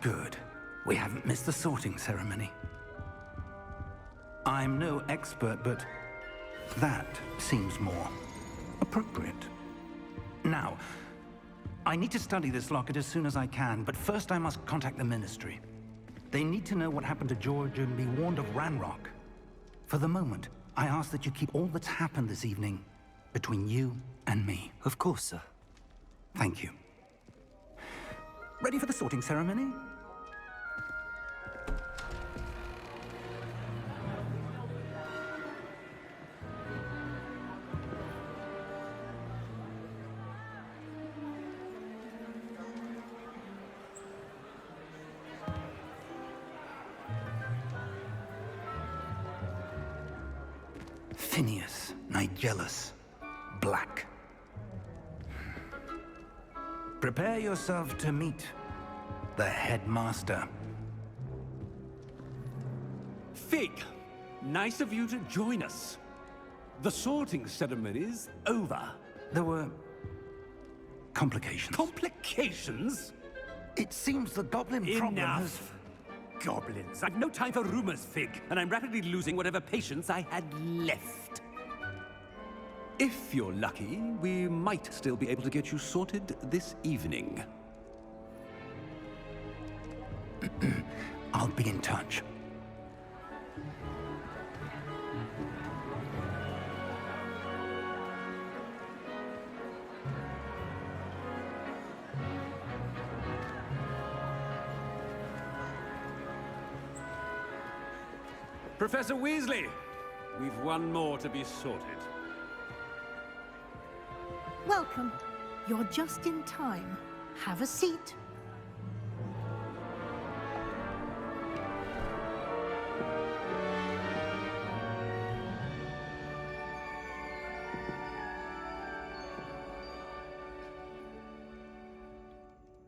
Good. We haven't missed the sorting ceremony. I'm no expert, but that seems more appropriate. Now, I need to study this locket as soon as I can, but first I must contact the Ministry. They need to know what happened to George and be warned of Ranrock. For the moment, I ask that you keep all that's happened this evening between you and me. Of course, sir. Thank you. Ready for the sorting ceremony? Phineas, Nigellus, Black. Prepare yourself to meet the headmaster. Fig, nice of you to join us. The sorting ceremony's over. There were complications. Complications? It seems the goblin problem has... Enough! Goblins. I've no time for rumors, Fig, and I'm rapidly losing whatever patience I had left. If you're lucky, we might still be able to get you sorted this evening. I'll be in touch. Professor Weasley, we've one more to be sorted. Welcome. You're just in time. Have a seat.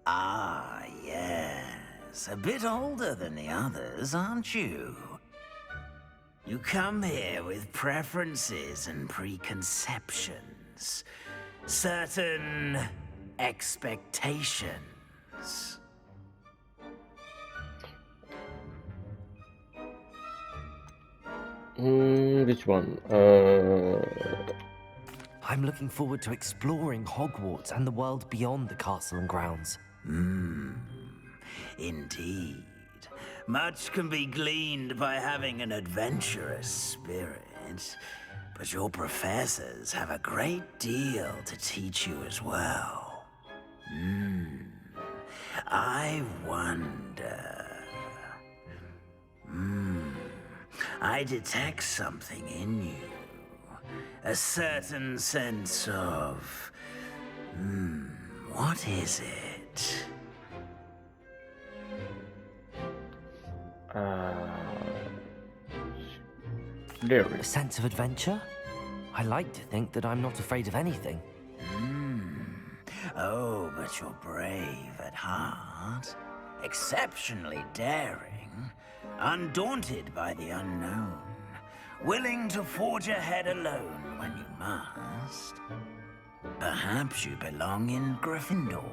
Ah, yes. A bit older than the others, aren't you? You come here with preferences and preconceptions. Certain expectations. Which one? I'm looking forward to exploring Hogwarts and the world beyond the castle and grounds. Indeed. Much can be gleaned by having an adventurous spirit, but your professors have a great deal to teach you as well. I wonder... I detect something in you. A certain sense of... what is it? A sense of adventure? I like to think that I'm not afraid of anything. Oh, but you're brave at heart. Exceptionally daring. Undaunted by the unknown. Willing to forge ahead alone when you must. Perhaps you belong in Gryffindor.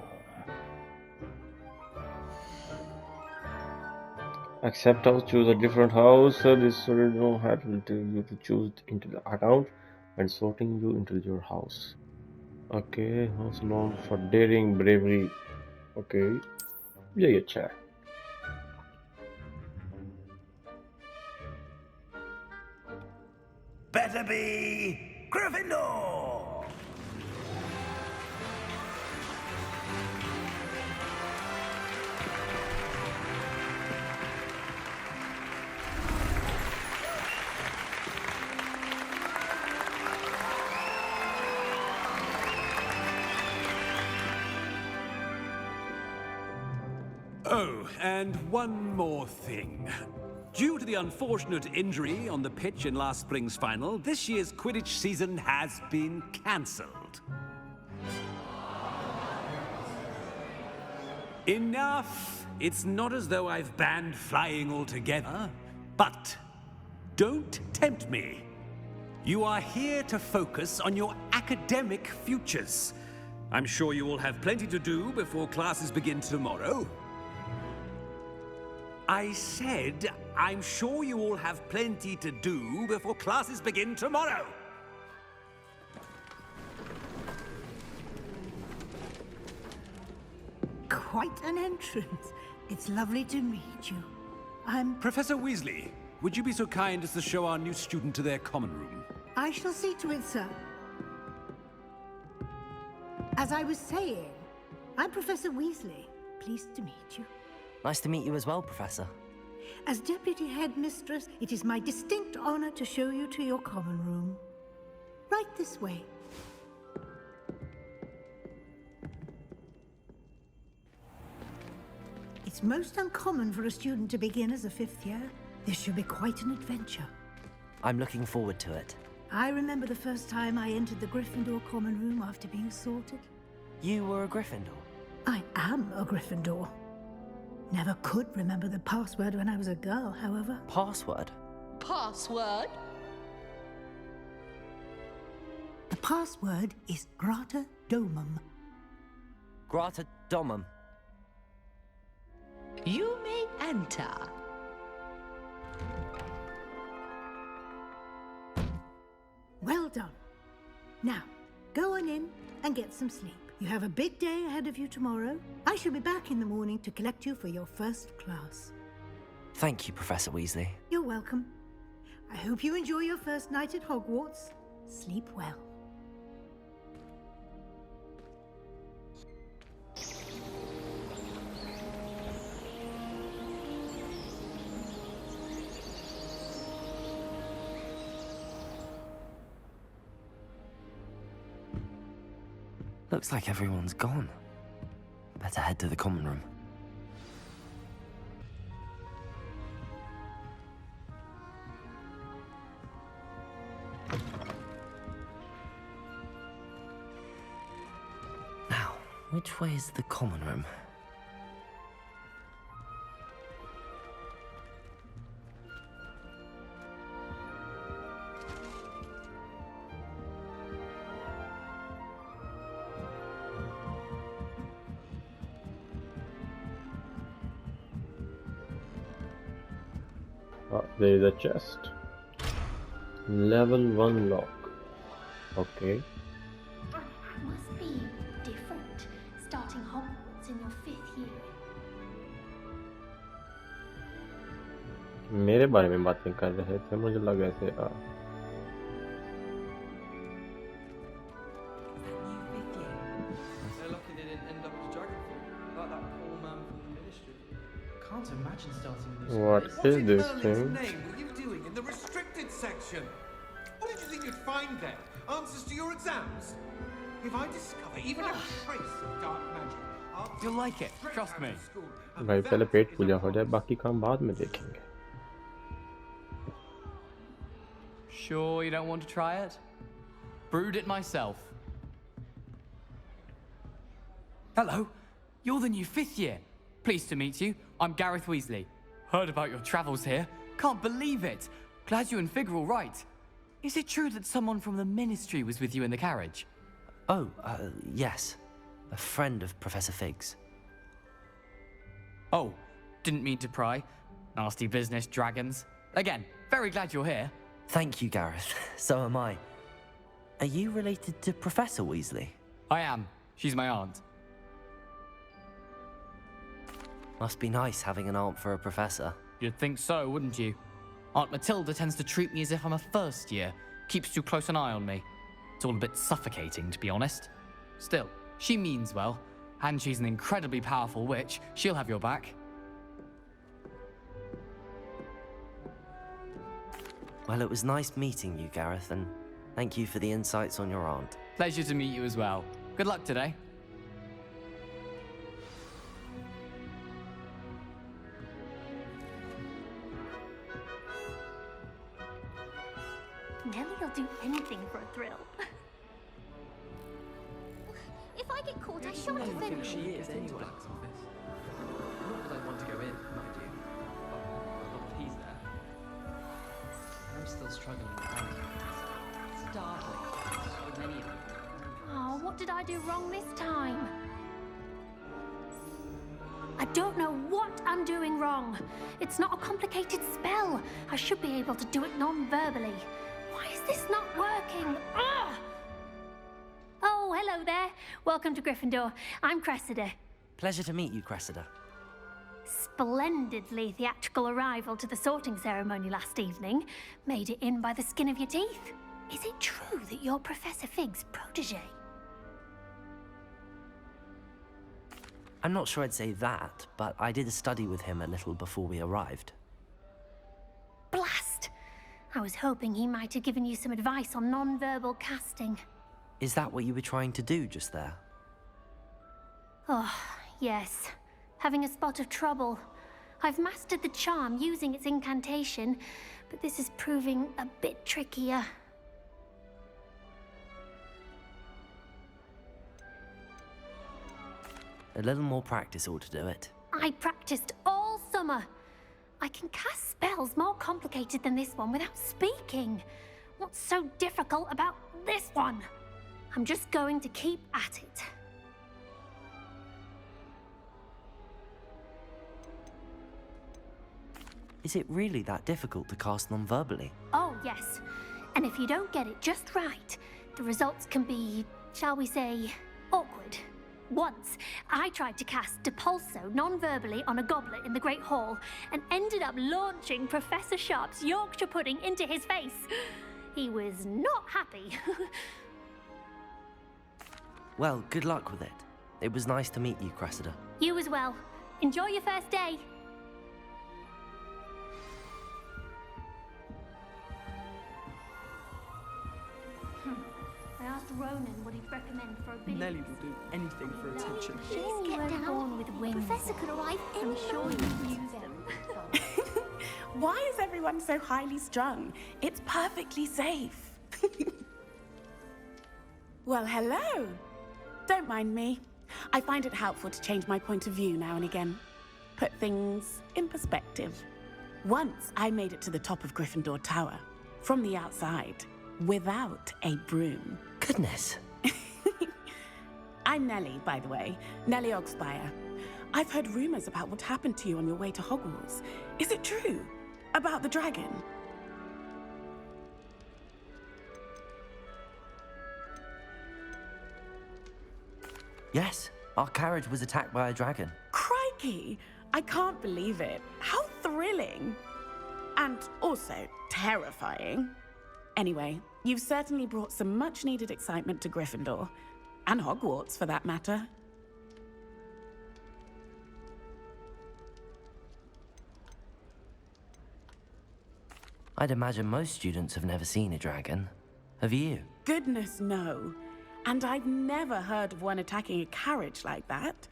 Accept house, choose a different house. This original hat will tell you to choose into the account when sorting you into your house. Okay, house known for daring, bravery. Okay, yeah, chat. Better be Gryffindor! Oh, and one more thing. Due to the unfortunate injury on the pitch in last spring's final, this year's Quidditch season has been cancelled. Enough! It's not as though I've banned flying altogether, but don't tempt me. You are here to focus on your academic futures. I'm sure you will have plenty to do before classes begin tomorrow. I said, I'm sure you all have plenty to do before classes begin tomorrow. Quite an entrance. It's lovely to meet you. I'm... Professor Weasley, would you be so kind as to show our new student to their common room? I shall see to it, sir. As I was saying, I'm Professor Weasley. Pleased to meet you. Nice to meet you as well, Professor. As Deputy Headmistress, it is my distinct honor to show you to your common room. Right this way. It's most uncommon for a student to begin as a fifth year. This should be quite an adventure. I'm looking forward to it. I remember the first time I entered the Gryffindor common room after being sorted. You were a Gryffindor? I am a Gryffindor. Never could remember the password when I was a girl, however. Password? Password? The password is Grata Domum. Grata Domum. You may enter. Well done. Now, go on in and get some sleep. You have a big day ahead of you tomorrow. I shall be back in the morning to collect you for your first class. Thank you, Professor Weasley. You're welcome. I hope you enjoy your first night at Hogwarts. Sleep well. Looks like everyone's gone. Better head to the common room. Now, which way is the common room? There is a chest. Level 1 lock. Okay. Must be different, starting Hogwarts in your 5th year. मेरे बारे में बातें कर रहे थे, मुझे लगा ऐसे They're lucky they didn't end up as Dragonfall, like that poor man from the Ministry. Can't imagine starting a new What school. is this Merlin's thing? name were you doing in the restricted section? What did you think you'd find there? Answers to your exams? If I discover even a trace of dark magic, I'll You'll like it, straight trust out me. of school. And भाई पहले that pet is Puja a हो जाए, बाकी काम बाद में देखेंगे. Sure you don't want to try it? Brewed it myself. Hello, you're the new 5th year. Pleased to meet you. I'm Gareth Weasley. Heard about your travels here. Can't believe it. Glad you and Fig are all right. Is it true that someone from the Ministry was with you in the carriage? Oh, yes. A friend of Professor Fig's. Oh, didn't mean to pry. Nasty business, dragons. Again, very glad you're here. Thank you, Gareth. So am I. Are you related to Professor Weasley? I am. She's my aunt. Must be nice having an aunt for a professor. You'd think so, wouldn't you? Aunt Matilda tends to treat me as if I'm a first year. Keeps too close an eye on me. It's all a bit suffocating, to be honest. Still, she means well. And she's an incredibly powerful witch. She'll have your back. Well, it was nice meeting you, Gareth, and thank you for the insights on your aunt. Pleasure to meet you as well. Good luck today. Nellie'll do anything for a thrill. If I get caught, I shan't I offend think she you. is anyway. Not that I want to go in, mind you. But not if he's there. I'm still struggling with that. It's startling. So many of them. Oh, what did I do wrong this time? I don't know what I'm doing wrong. It's not a complicated spell. I should be able to do it non-verbally. Why is this not working? Ugh! Oh, hello there. Welcome to Gryffindor. I'm Cressida. Pleasure to meet you, Cressida. Splendidly theatrical arrival to the sorting ceremony last evening. Made it in by the skin of your teeth. Is it true that you're Professor Fig's protege? I'm not sure I'd say that, but I did study with him a little before we arrived. Blast! I was hoping he might have given you some advice on non-verbal casting. Is that what you were trying to do just there? Oh, yes. Having a spot of trouble. I've mastered the charm using its incantation, but this is proving a bit trickier. A little more practice ought to do it. I practiced all summer. I can cast spells more complicated than this one without speaking. What's so difficult about this one? I'm just going to keep at it. Is it really that difficult to cast non-verbally? Oh, yes. And if you don't get it just right, the results can be, shall we say, awkward. Once, I tried to cast Depulso non-verbally on a goblet in the Great Hall and ended up launching Professor Sharp's Yorkshire pudding into his face. He was not happy. Well, good luck with it. It was nice to meet you, Cressida. You as well. Enjoy your first day. I asked Ronan what he'd recommend for a bit. Nelly will do anything for attention. Please get down. Born with wings. Professor could arrive any sure you'd use them. Why is everyone so highly strung? It's perfectly safe. Well, hello. Don't mind me. I find it helpful to change my point of view now and again. Put things in perspective. Once I made it to the top of Gryffindor Tower, from the outside, without a broom. Goodness. I'm Nelly, by the way. Nelly Ogspire. I've heard rumors about what happened to you on your way to Hogwarts. Is it true? About the dragon? Yes, our carriage was attacked by a dragon. Crikey! I can't believe it. How thrilling! And also terrifying. Anyway, you've certainly brought some much-needed excitement to Gryffindor. And Hogwarts, for that matter. I'd imagine most students have never seen a dragon. Have you? Goodness, no. And I've never heard of one attacking a carriage like that.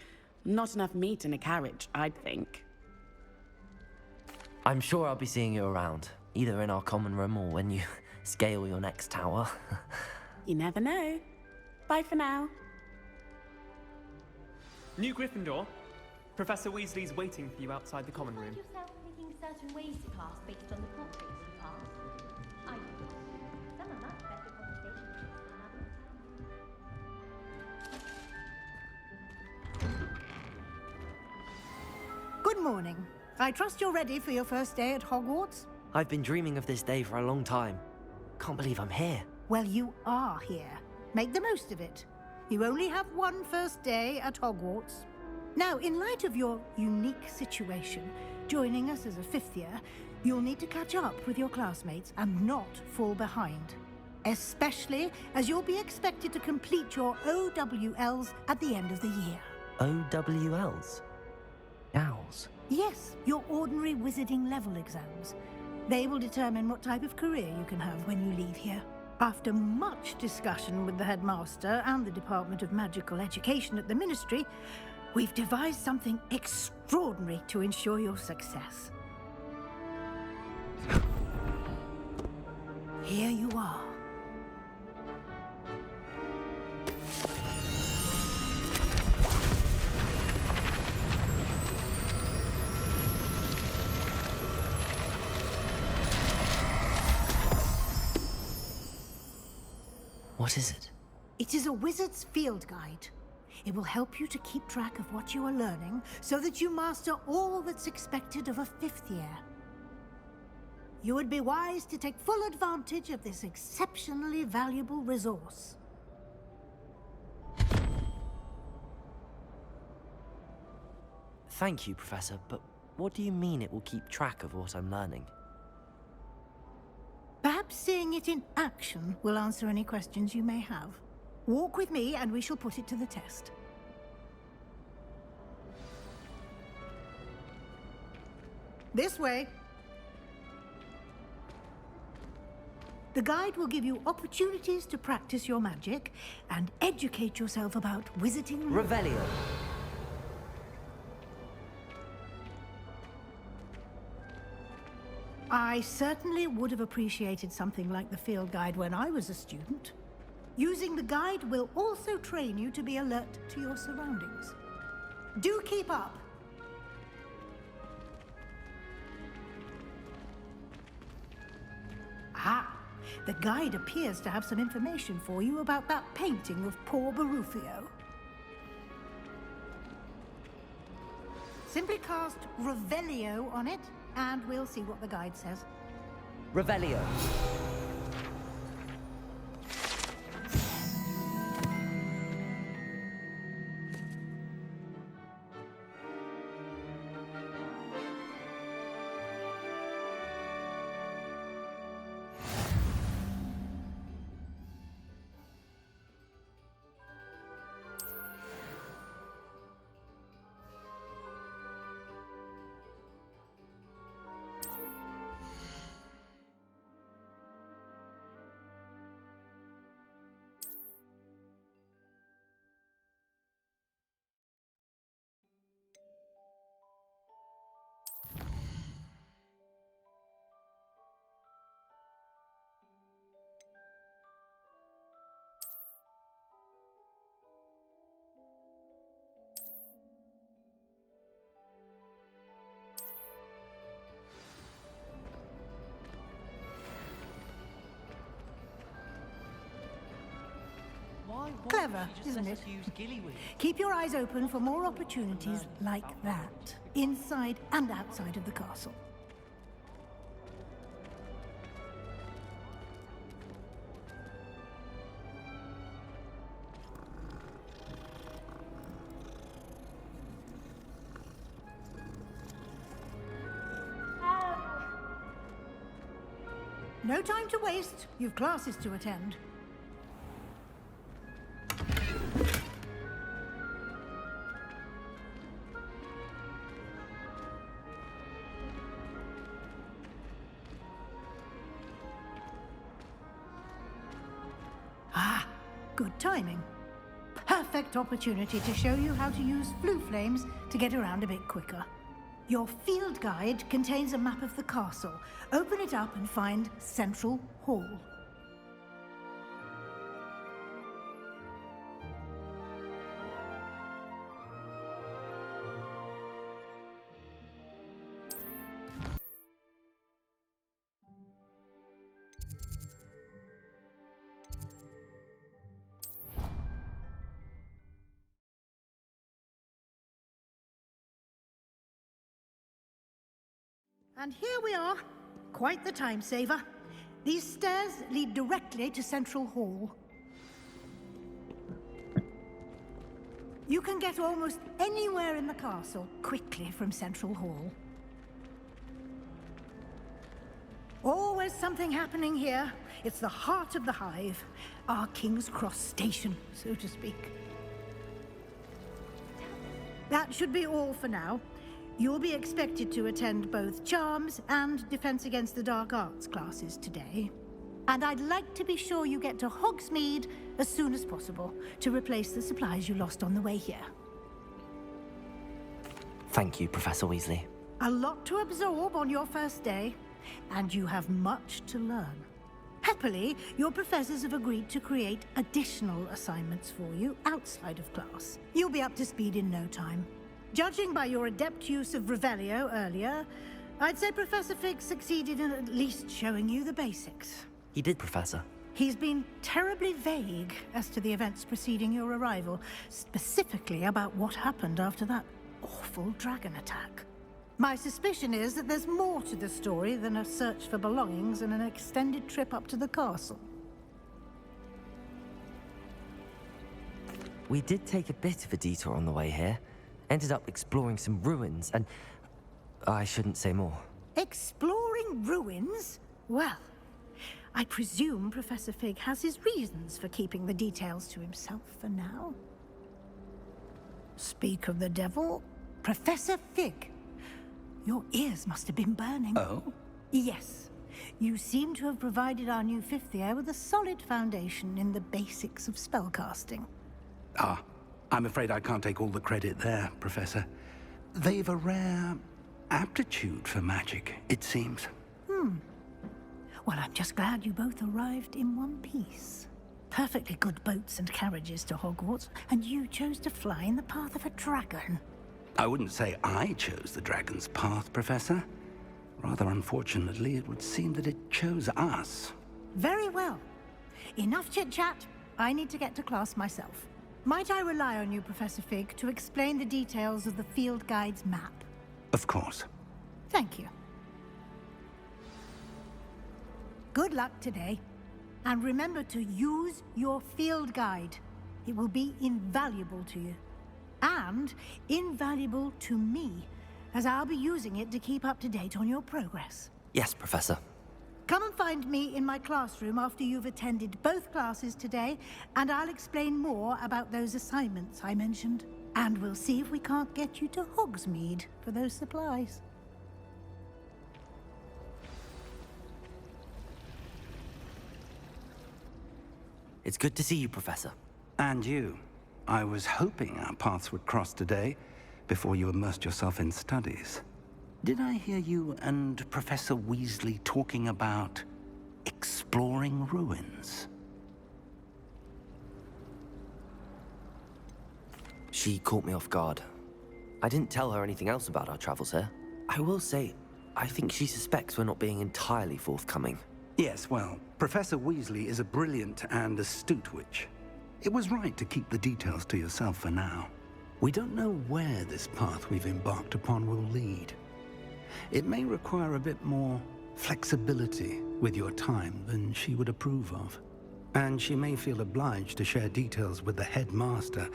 Not enough meat in a carriage, I'd think. I'm sure I'll be seeing you around, either in our common room or when you scale your next tower. You never know. Bye for now. New Gryffindor. Professor Weasley's waiting for you outside the common room. You find yourself picking certain ways to class based on the portraits you pass. I do. Some are much better conversations than others. Good morning. I trust you're ready for your first day at Hogwarts? I've been dreaming of this day for a long time. Can't believe I'm here. Well, you are here. Make the most of it. You only have one first day at Hogwarts. Now, in light of your unique situation, joining us as a fifth year, you'll need to catch up with your classmates and not fall behind. Especially as you'll be expected to complete your OWLs at the end of the year. OWLs? Owls? Yes, your ordinary wizarding level exams. They will determine what type of career you can have when you leave here. After much discussion with the headmaster and the Department of Magical Education at the Ministry, we've devised something extraordinary to ensure your success. Here you are. What is it? It is a wizard's field guide. It will help you to keep track of what you are learning so that you master all that's expected of a 5th year. You would be wise to take full advantage of this exceptionally valuable resource. Thank you, Professor, but what do you mean it will keep track of what I'm learning? Perhaps seeing it in action will answer any questions you may have. Walk with me and we shall put it to the test. This way. The guide will give you opportunities to practice your magic and educate yourself about wizarding. Revelio. I certainly would have appreciated something like the field guide when I was a student. Using the guide will also train you to be alert to your surroundings. Do keep up! Ah, the guide appears to have some information for you about that painting of poor Barufio. Simply cast Revelio on it, and we'll see what the guide says. Revelio. Clever, isn't it? Keep your eyes open for more opportunities like that, inside and outside of the castle. No time to waste. You've classes to attend. Ah, good timing. Perfect opportunity to show you how to use flue flames to get around a bit quicker. Your field guide contains a map of the castle. Open it up and find Central Hall. And here we are. Quite the time saver. These stairs lead directly to Central Hall. You can get almost anywhere in the castle quickly from Central Hall. Always something happening here. It's the heart of the Hive. Our King's Cross station, so to speak. That should be all for now. You'll be expected to attend both Charms and Defense Against the Dark Arts classes today. And I'd like to be sure you get to Hogsmeade as soon as possible to replace the supplies you lost on the way here. Thank you, Professor Weasley. A lot to absorb on your first day, and you have much to learn. Happily, your professors have agreed to create additional assignments for you outside of class. You'll be up to speed in no time. Judging by your adept use of Revelio earlier, I'd say Professor Fig succeeded in at least showing you the basics. He did, Professor. He's been terribly vague as to the events preceding your arrival, specifically about what happened after that awful dragon attack. My suspicion is that there's more to the story than a search for belongings and an extended trip up to the castle. We did take a bit of a detour on the way here. Ended up exploring some ruins, and I shouldn't say more. Exploring ruins? Well, I presume Professor Fig has his reasons for keeping the details to himself for now. Speak of the devil, Professor Fig. Your ears must have been burning. Oh? Yes. You seem to have provided our new fifth year with a solid foundation in the basics of spellcasting. Ah, I'm afraid I can't take all the credit there, Professor. They've a rare aptitude for magic, it seems. Well, I'm just glad you both arrived in one piece. Perfectly good boats and carriages to Hogwarts, and you chose to fly in the path of a dragon. I wouldn't say I chose the dragon's path, Professor. Rather unfortunately, it would seem that it chose us. Very well. Enough chit-chat. I need to get to class myself. Might I rely on you, Professor Fig, to explain the details of the field guide's map? Of course. Thank you. Good luck today. And remember to use your field guide. It will be invaluable to you. And invaluable to me, as I'll be using it to keep up to date on your progress. Yes, Professor. Come and find me in my classroom after you've attended both classes today, and I'll explain more about those assignments I mentioned. And we'll see if we can't get you to Hogsmeade for those supplies. It's good to see you, Professor. And you. I was hoping our paths would cross today, before you immersed yourself in studies. Did I hear you and Professor Weasley talking about exploring ruins? She caught me off guard. I didn't tell her anything else about our travels here. I will say, I think she suspects we're not being entirely forthcoming. Yes, well, Professor Weasley is a brilliant and astute witch. It was right to keep the details to yourself for now. We don't know where this path we've embarked upon will lead. It may require a bit more flexibility with your time than she would approve of. And she may feel obliged to share details with the headmaster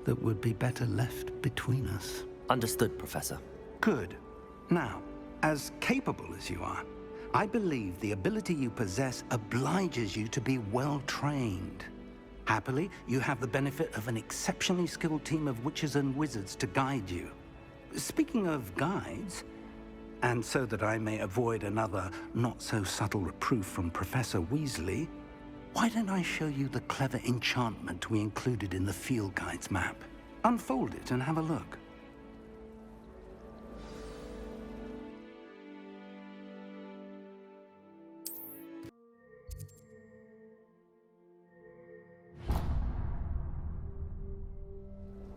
that would be better left between us. Understood, Professor. Good. Now, as capable as you are, I believe the ability you possess obliges you to be well trained. Happily, you have the benefit of an exceptionally skilled team of witches and wizards to guide you. Speaking of guides, and so that I may avoid another not-so-subtle reproof from Professor Weasley, why don't I show you the clever enchantment we included in the field guide's map? Unfold it and have a look.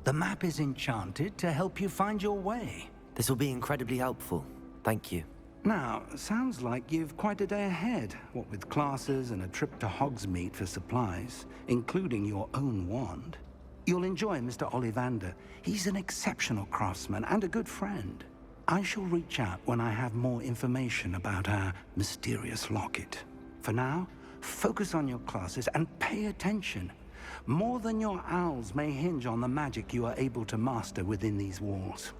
The map is enchanted to help you find your way. This will be incredibly helpful. Thank you. Now, sounds like you've quite a day ahead, what with classes and a trip to Hogsmeade for supplies, including your own wand. You'll enjoy Mr. Ollivander. He's an exceptional craftsman and a good friend. I shall reach out when I have more information about our mysterious locket. For now, focus on your classes and pay attention. More than your owls may hinge on the magic you are able to master within these walls.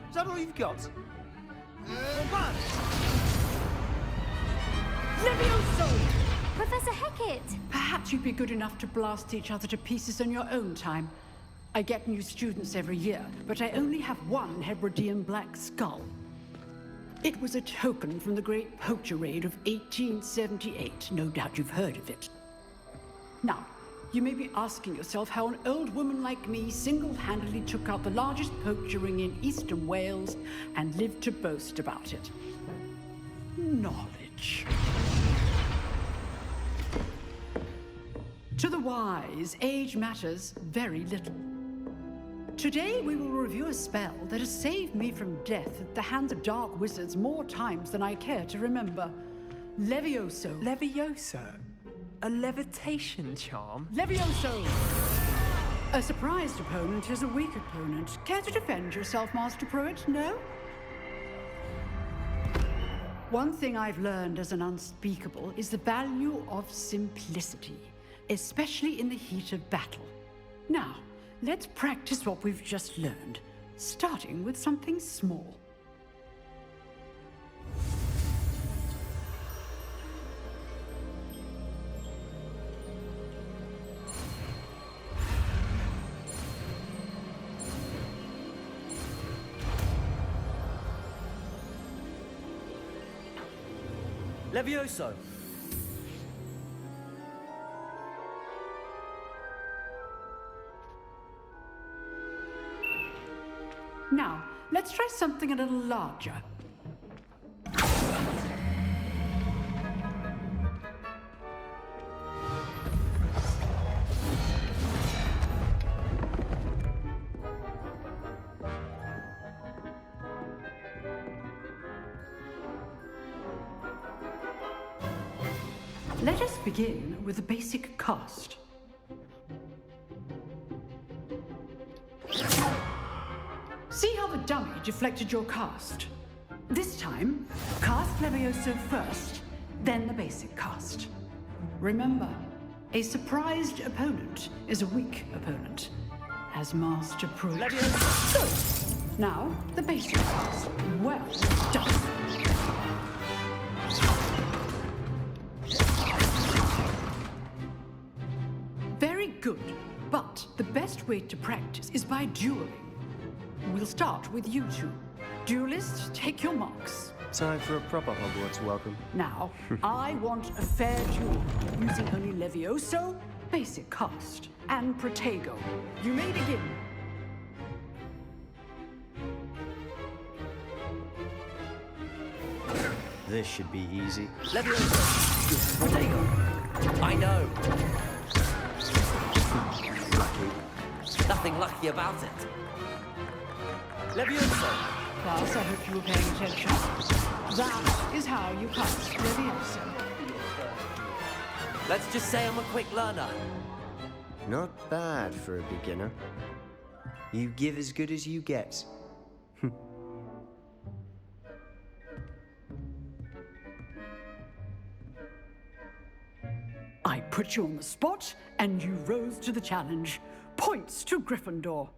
Is that all you've got? Levioso! Professor Hecat! Perhaps you'd be good enough to blast each other to pieces on your own time. I get new students every year, but I only have one Hebridean black skull. It was a token from the Great Poacher Raid of 1878. No doubt you've heard of it. Now, you may be asking yourself how an old woman like me single-handedly took out the largest poacher ring in eastern Wales and lived to boast about it. Knowledge. To the wise, age matters very little. Today we will review a spell that has saved me from death at the hands of dark wizards more times than I care to remember. Levioso. Levioso? A levitation charm? Levioso! A surprised opponent is a weak opponent. Care to defend yourself, Master Pruitt? No? One thing I've learned as an unspeakable is the value of simplicity, especially in the heat of battle. Now, let's practice what we've just learned, starting with something small. Levioso! Now, let's try something a little larger. Let us begin with the basic cast. See how the dummy deflected your cast? This time, cast Levioso first, then the basic cast. Remember, a surprised opponent is a weak opponent, as Master Pruitt. Levioso! Good. Now, the basic cast. Well done. Very good, but the best way to practice is by dueling. We'll start with you two. Duelists, take your marks. Time for a proper Hogwarts welcome. Now, I want a fair duel, using only Levioso, basic cast, and Protego. You may begin. This should be easy. Levioso! Protego! I know! Lucky. Nothing lucky about it. Levioso! Class, I hope you were paying attention. That is how you cast Levioso. Let's just say I'm a quick learner. Not bad for a beginner. You give as good as you get. I put you on the spot, and you rose to the challenge. Points to Gryffindor.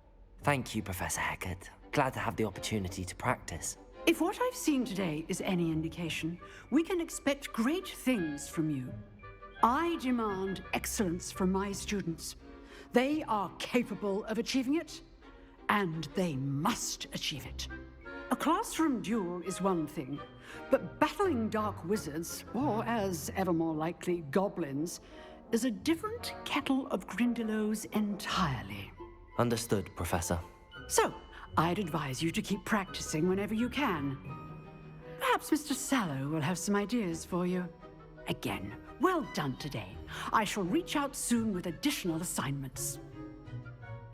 Thank you, Professor Hecat. Glad to have the opportunity to practice. If what I've seen today is any indication, we can expect great things from you. I demand excellence from my students. They are capable of achieving it, and they must achieve it. A classroom duel is one thing, but battling dark wizards, or as ever more likely, goblins, is a different kettle of Grindylows entirely. Understood, Professor. So, I'd advise you to keep practicing whenever you can. Perhaps Mr. Sallow will have some ideas for you. Again, well done today. I shall reach out soon with additional assignments.